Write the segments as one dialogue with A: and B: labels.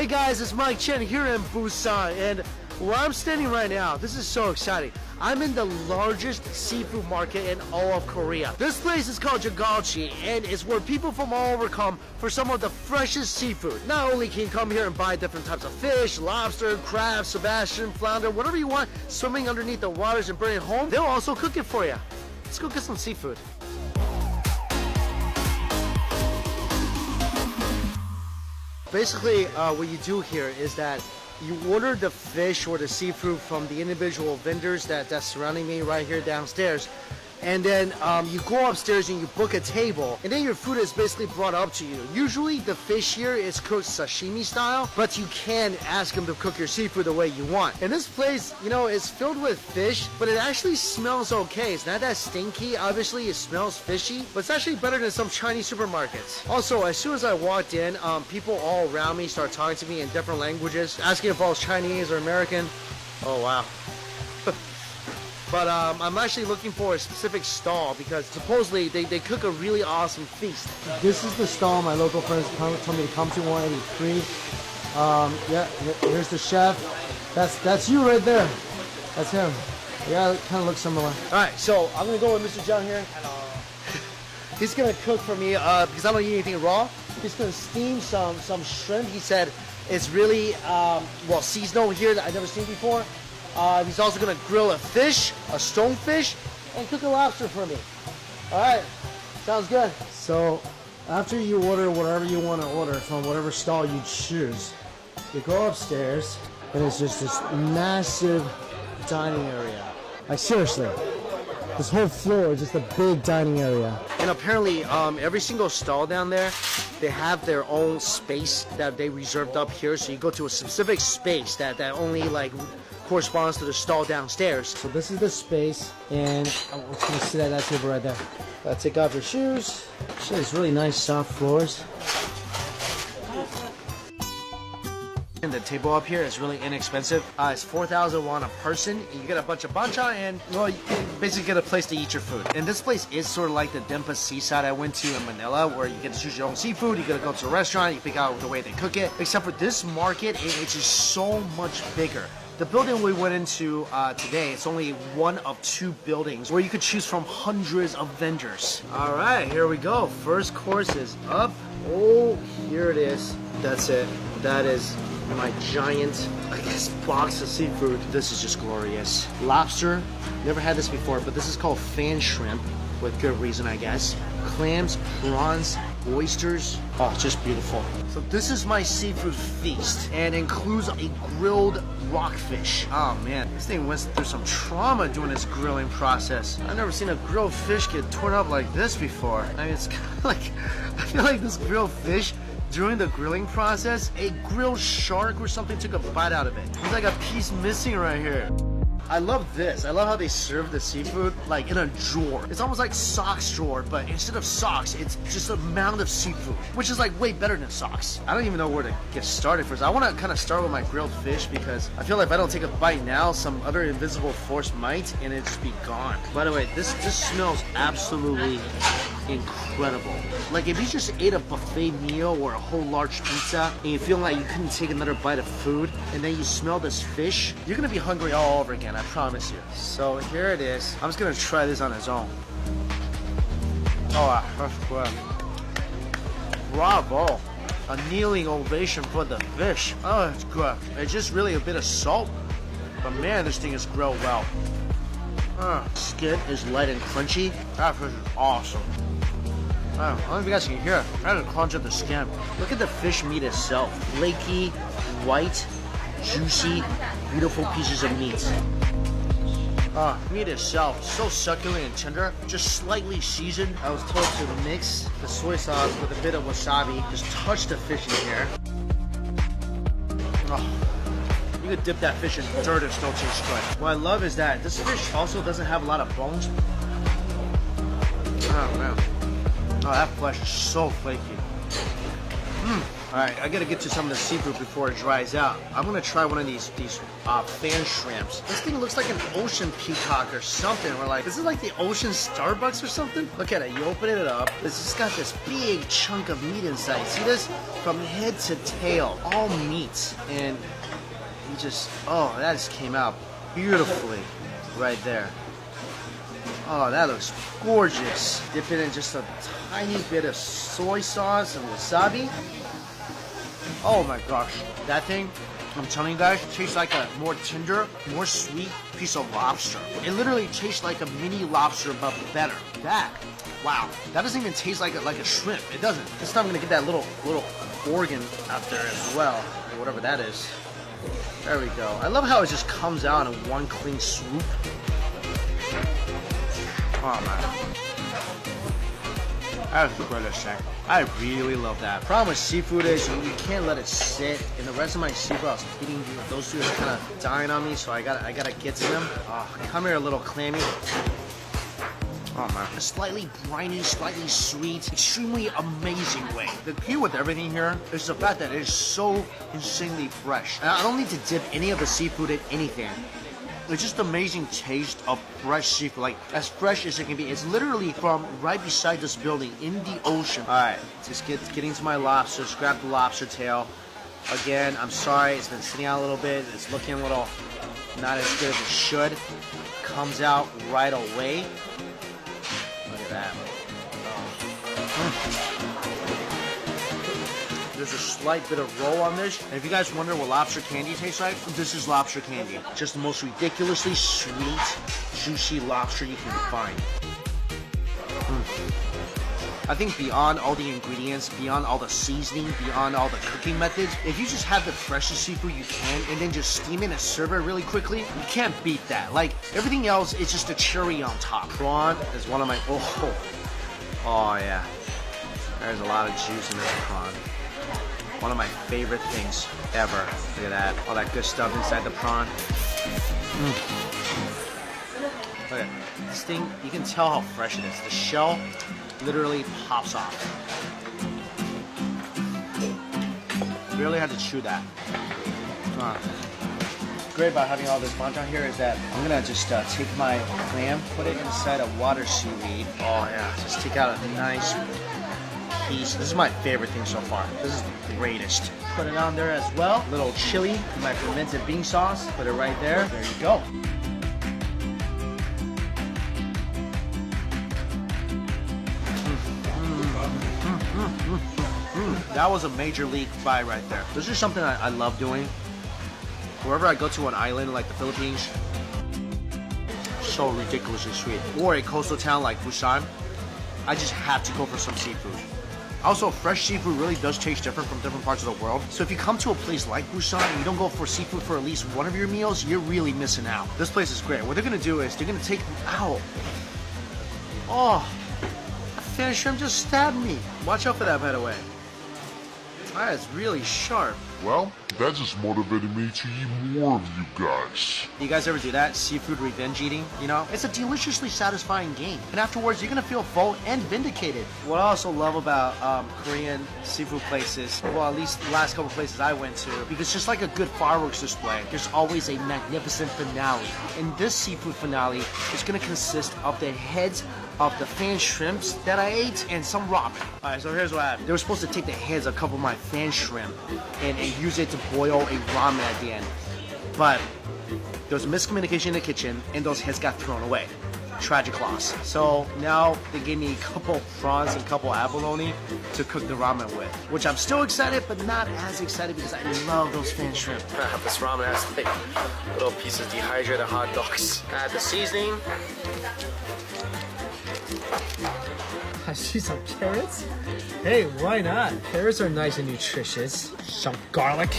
A: Hey guys, it's Mike Chen here in Busan, and where I'm standing right now, this is so exciting. I'm in the largest seafood market in all of Korea. This place is called Jagaochi, and it's where people from all over come for some of the freshest seafood. Not only can you come here and buy different types of fish, lobster, crab, Sebastian, flounder, whatever you want, swimming underneath the waters and bring it home, they'll also cook it for you. Let's go get some seafood. Basically, what you do here is that you order the fish or the seafood from the individual vendors that's surrounding me right here downstairs. And then you go upstairs and you book a table, and then your food is basically brought up to you. Usually the fish here is cooked sashimi style, but you can ask them to cook your seafood the way you want. And this place, you know, is filled with fish, but it actually smells okay. It's not that stinky. Obviously, it smells fishy, but it's actually better than some Chinese supermarkets. Also, as soon as I walked in, people all around me start talking to me in different languages, asking if I was Chinese or American. Oh, wow. But I'm actually looking for a specific stall because supposedly they cook a really awesome feast. This is the stall my local friends told me to come to, 183. Yeah, here's the chef. That's you right there. That's him. Yeah, it kind of looks similar. All right, so I'm gonna go with Mr. Zhang here. Hello. He's gonna cook for me because I don't eat anything raw. He's gonna steam some shrimp. He said it's really well seasonal here that I've never seen before. He's also gonna grill a fish, a stonefish, and cook a lobster for me. All right, sounds good. So after you order whatever you want to order from whatever stall you choose, you go upstairs, and it's just this massive dining area. Like seriously, this whole floor is just a big dining area. And apparently, every single stall down there, they have their own space that they reserved up here. So you go to a specific space that only like corresponds to the stall downstairs. So this is the space, and I'm just gonna sit at that table right there. Take off your shoes. Shit, it's really nice soft floors. And the table up here is really inexpensive. It's 4,000 won a person. And you get a bunch of banchan, and well, you basically get a place to eat your food. And this place is sort of like the Denpa Seaside I went to in Manila, where you get to choose your own seafood. You gotta go to a restaurant, you pick out the way they cook it. Except for this market, it's just so much bigger. The building we went into today, it's only one of two buildings where you could choose from hundreds of vendors. All right, here we go. First course is up. Oh, here it is. That's it. That is my giant, I guess, box of seafood. This is just glorious. Lobster, never had this before, but this is called fan shrimp, with good reason, I guess. Clams, prawns, oysters. Oh, just beautiful. So this is my seafood feast, and includes a grilled rockfish. Oh man, this thing went through some trauma doing this grilling process. I've never seen a grilled fish get torn up like this before. I mean, it's kind of like, I feel like this grilled fish, during the grilling process, a grilled shark or something took a bite out of it. There's like a piece missing right here. I love this. I love how they serve the seafood like in a drawer. It's almost like socks drawer, but instead of socks, it's just a mound of seafood, which is like way better than socks. I don't even know where to get started first. I want to kind of start with my grilled fish because I feel like if I don't take a bite now, some other invisible force might, and it'd just be gone. By the way, this smells absolutely incredible. Like if you just ate a buffet meal or a whole large pizza and you feel like you couldn't take another bite of food, and then you smell this fish, you're gonna be hungry all over again, I promise you. So here it is. I'm just gonna try this on its own. Oh, that's good. Bravo. A kneeling ovation for the fish. Oh, it's good. It's just really a bit of salt, but man, this thing is grilled well. Skin is light and crunchy. That fish is awesome. I don't know if you guys can hear it. I had to crunch up the skin. Look at the fish meat itself. Flaky, white, juicy, beautiful pieces of meat. Meat itself, so succulent and tender, just slightly seasoned. I was told to mix the soy sauce with a bit of wasabi. Just touch the fish in here. You could dip that fish in dirt and still taste good. What I love is that this fish also doesn't have a lot of bones. Oh man. Oh, that flesh is so flaky. Alright, I gotta get to some of the seafood before it dries out. I'm gonna try one of these fan shrimps. This thing looks like an ocean peacock or something. We're like, this is like the ocean Starbucks or something? Look at it, you open it up. It's just got this big chunk of meat inside. See this? From head to tail, all meats. And you just, oh, that just came out beautifully right there. Oh, that looks gorgeous. Dip it in just a tiny bit of soy sauce and wasabi. Oh my gosh. That thing, I'm telling you guys, tastes like a more tender, more sweet piece of lobster. It literally tastes like a mini lobster, but better. That, wow. That doesn't even taste like a shrimp. It doesn't. This time I'm gonna get that little organ out there as well, or whatever that is. There we go. I love how it just comes out in one clean swoop. Oh man, that's delicious. I really love that. Problem with seafood is you can't let it sit. And the rest of my seafood I was eating, those two are kind of dying on me, so I gotta get to them. Oh, come here, a little clammy. Oh man, a slightly briny, slightly sweet, extremely amazing way. The key with everything here is the fact that it is so insanely fresh. And I don't need to dip any of the seafood in anything. It's just amazing taste of fresh seafood, like as fresh as it can be. It's literally from right beside this building in the ocean. All right, just getting to my lobsters. Grab the lobster tail. Again, I'm sorry, it's been sitting out a little bit. It's looking a little not as good as it should. Comes out right away. Look at that. Oh. There's a slight bit of roll on this. And if you guys wonder what lobster candy tastes like, this is lobster candy. Just the most ridiculously sweet, juicy lobster you can find. I think beyond all the ingredients, beyond all the seasoning, beyond all the cooking methods, if you just have the freshest seafood you can and then just steam it and serve it really quickly, you can't beat that. Like, everything else is just a cherry on top. Prawn is one of my, oh yeah. There's a lot of juice in this prawn. One of my favorite things ever. Look at that. All that good stuff inside the prawn. Look at this thing. You can tell how fresh it is. The shell literally pops off. Really had to chew that. Great about having all this banchan here is that I'm gonna just take my clam, put it inside a water seaweed. Oh yeah, just take out a nice piece. This is my favorite thing so far. This is the greatest. Put it on there as well. A little chili, my fermented bean sauce. Put it right there. There you go. That was a major league buy right there. This is something I love doing. Wherever I go to an island like the Philippines, so ridiculously sweet. Or a coastal town like Busan, I just have to go for some seafood. Also, fresh seafood really does taste different from different parts of the world. So if you come to a place like Busan and you don't go for seafood for at least one of your meals, you're really missing out. This place is great. What they're gonna do is they're gonna take, ow. Oh, a fan shrimp just stabbed me. Watch out for that, by the way. That is really sharp.
B: Well, that just motivated me to eat more of you guys.
A: You guys ever do that? Seafood revenge eating? You know, it's a deliciously satisfying game. And afterwards, you're gonna feel full and vindicated. What I also love about Korean seafood places, well, at least the last couple places I went to, because just like a good fireworks display, there's always a magnificent finale. And this seafood finale is gonna consist of the heads of the fan shrimps that I ate and some ramen. Alright, so here's what happened. They were supposed to take the heads of a couple of my fan shrimp and use it to boil a ramen at the end. But there was miscommunication in the kitchen and those heads got thrown away. Tragic loss. So now they gave me a couple prawns and a couple abalone to cook the ramen with. Which I'm still excited, but not as excited because I love those fan shrimp. This ramen has like little pieces of dehydrated hot dogs. Add the seasoning.
C: I see some carrots. Hey, why not? Carrots are nice and nutritious. Some garlic.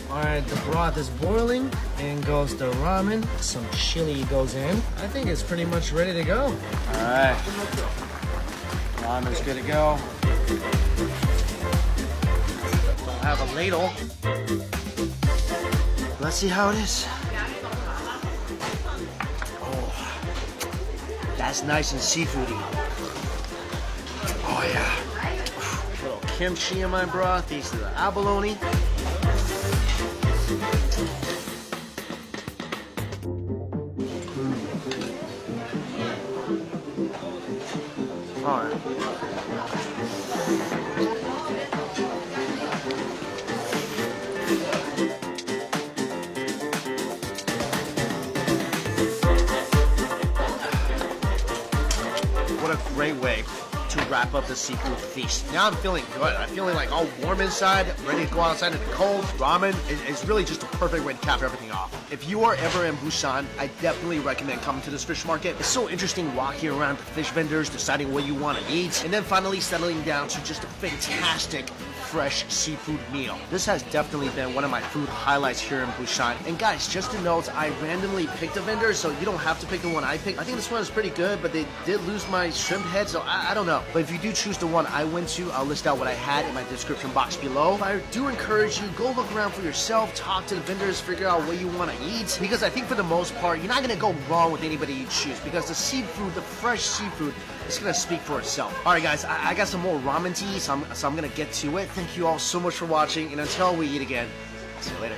C: Alright, the broth is boiling. In goes the ramen. Some chili goes in. I think it's pretty much ready to go.
A: Alright. Ramen's good to go. Don't have a ladle. Let's see how it is. Oh, that's nice and seafoody. Oh yeah. Little kimchi in my broth. These are the abalone. All right. What a great way to wrap up the seafood feast. Now I'm feeling good. I'm feeling like all warm inside, ready to go outside in the cold. Ramen is really just a perfect way to cap everything off. If you are ever in Busan, I definitely recommend coming to this fish market. It's so interesting walking around the fish vendors, deciding what you want to eat, and then finally settling down to just a fantastic fresh seafood meal. This has definitely been one of my food highlights here in Busan. And guys, just to note, I randomly picked a vendor, so you don't have to pick the one I picked. I think this one is pretty good, but they did lose my shrimp head, so I don't know. But if you do choose the one I went to, I'll list out what I had in my description box below. I do encourage you, go look around for yourself, talk to the vendors, figure out what you want to eat, because I think for the most part, you're not going to go wrong with anybody you choose, because the seafood, the fresh seafood, it's gonna speak for itself. All right, guys, I got some more ramen to eat, so I'm gonna get to it. Thank you all so much for watching, and until we eat again, I'll see you later.